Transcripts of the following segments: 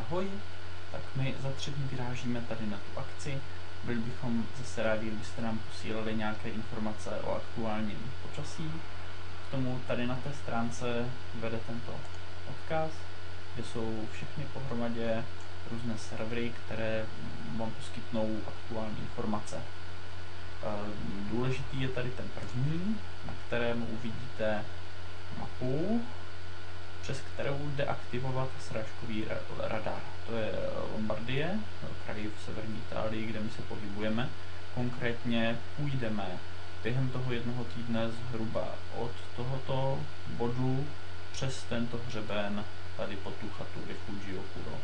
ahoj, tak my za 3 dny vyrážíme tady na tu akci. Byli bychom zase rádi, kdybyste nám posílali nějaké informace o aktuálním počasí. K tomu tady na té stránce vede tento odkaz, kde jsou všechny pohromadě různé servery, které vám poskytnou aktuální informace. Důležitý je tady ten první, na kterém uvidíte mapu, přes kterou jde aktivovat srážkový radar. To je Lombardie, kraj v severní Itálii, kde my se pohybujeme. Konkrétně půjdeme během toho jednoho týdne zhruba od tohoto bodu přes tento hřeben tady po tu chatu Rifugio Curo.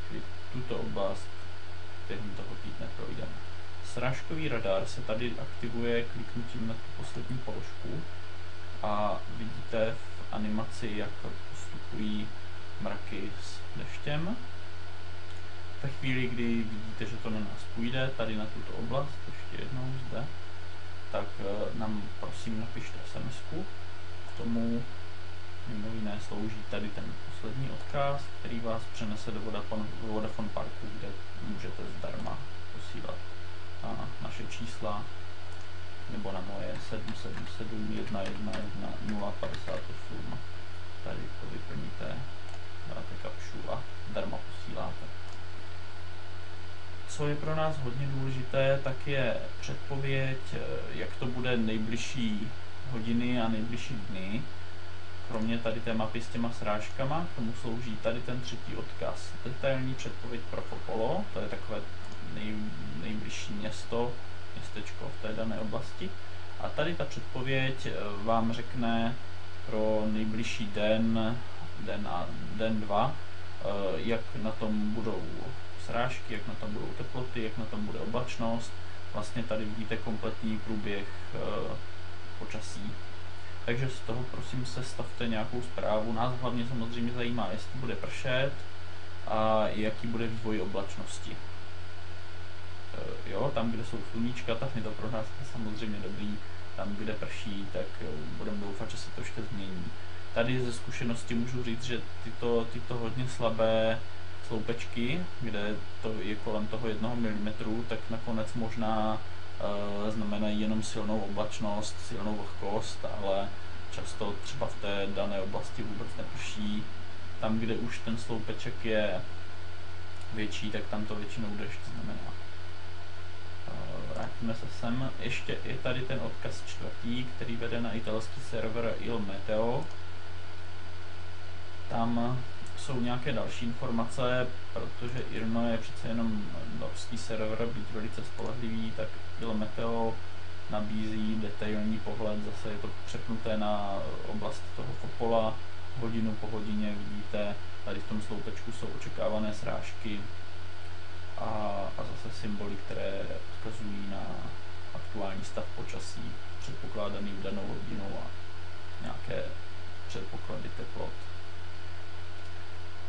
Čili tuto oblast během toho týdne projdeme. Srážkový radar se tady aktivuje kliknutím na tu poslední položku a vidíte v animaci, jak postupují mraky s deštěm. Ve chvíli, kdy vidíte, že to na nás půjde, tady na tuto oblast, ještě jednou zde, tak nám prosím napište SMS-ku. K tomu mimo jiné slouží tady ten poslední odkaz, který vás přenese do Vodafone Parku, kde můžete zdarma posílat na naše čísla nebo na moje 777 111 058. Tady to vyplníte, dáte kapšu a zdarma posíláte. Co je pro nás hodně důležité, tak je předpověď, jak to bude nejbližší hodiny a nejbližší dny. Kromě tady té mapy s těma srážkama, k tomu slouží tady ten třetí odkaz. Detailní předpověď pro Popolo, to je takové nejbližší městečko v té dané oblasti. A tady ta předpověď vám řekne pro nejbližší den a den 2, jak na tom budou srážky, jak na tom budou teploty, jak na tom bude oblačnost. Vlastně tady vidíte kompletní průběh počasí. Takže z toho prosím sestavte nějakou zprávu. Nás hlavně samozřejmě zajímá, jestli bude pršet a jaký bude vývoj oblačnosti. Jo, tam, kde jsou sluníčka, tak je to pro nás samozřejmě dobrý. Tam, kde prší, tak budeme doufat, že se to ještě změní. Tady ze zkušenosti můžu říct, že tyto hodně slabé sloupečky, kde to je kolem toho 1 mm, tak nakonec možná znamenají jenom silnou oblačnost, silnou vlhkost, ale často třeba v té dané oblasti vůbec neprší. Tam, kde už ten sloupeček je větší, tak tam to většinou dešť znamená. Vrátíme se sem. Ještě je tady ten odkaz čtvrtý, který vede na italský server Il Meteo. Tam jsou nějaké další informace, protože IRNO je přece jenom norský server, být velice spolehlivý, tak Il Meteo nabízí detailní pohled, zase je to přepnuté na oblast toho Popola, hodinu po hodině vidíte, tady v tom sloupečku jsou očekávané srážky a zase symboly, které odkazují na aktuální stav počasí, předpokládaný v danou hodinu a nějaké předpoklady teplot.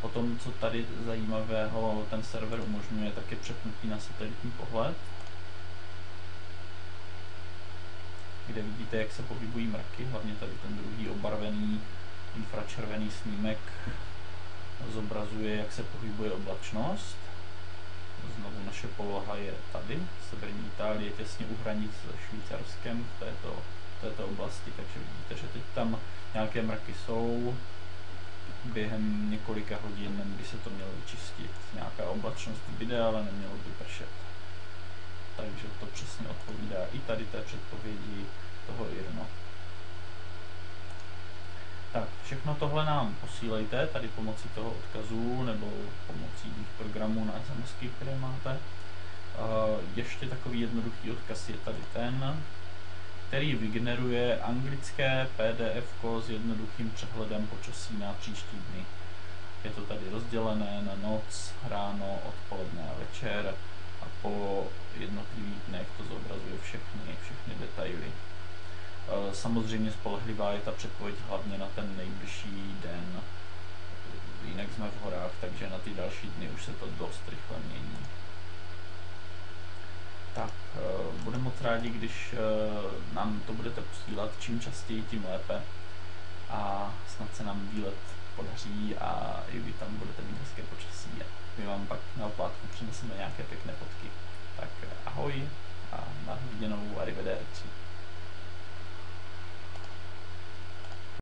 Potom, co tady zajímavého ten server umožňuje, tak je přepnutí na satelitní pohled, kde vidíte, jak se pohybují mraky, hlavně tady ten druhý obarvený infračervený snímek zobrazuje, jak se pohybuje oblačnost. Znovu naše poloha je tady, severní Itálie, těsně u hranic se Švýcarskem v této oblasti, takže vidíte, že teď tam nějaké mraky jsou. Během několika hodin by se to mělo vyčistit. Nějaká oblačnost bude, ale nemělo by pršet. Takže to přesně odpovídá i tady té předpovědi toho IRNO. Tak, všechno tohle nám posílejte tady pomocí toho odkazu nebo pomocí těch programů na SMSky, které máte. Ještě takový jednoduchý odkaz je tady ten, který vygeneruje anglické PDF s jednoduchým přehledem počasí na příští dny. Je to tady rozdělené na noc, ráno, odpoledne a večer a po jednotlivých dnech to zobrazuje všechny detaily. Samozřejmě spolehlivá je ta předpověď hlavně na ten nejbližší den, jinak jsme v horách, takže na ty další dny už se to dost rychle mění. Tak, budeme moc rádi, když nám to budete posílat, čím častěji, tím lépe a snad se nám výlet podaří a i vy tam budete mít hezké počasí. my vám pak na oplátku přineseme nějaké pěkné fotky. Tak ahoj.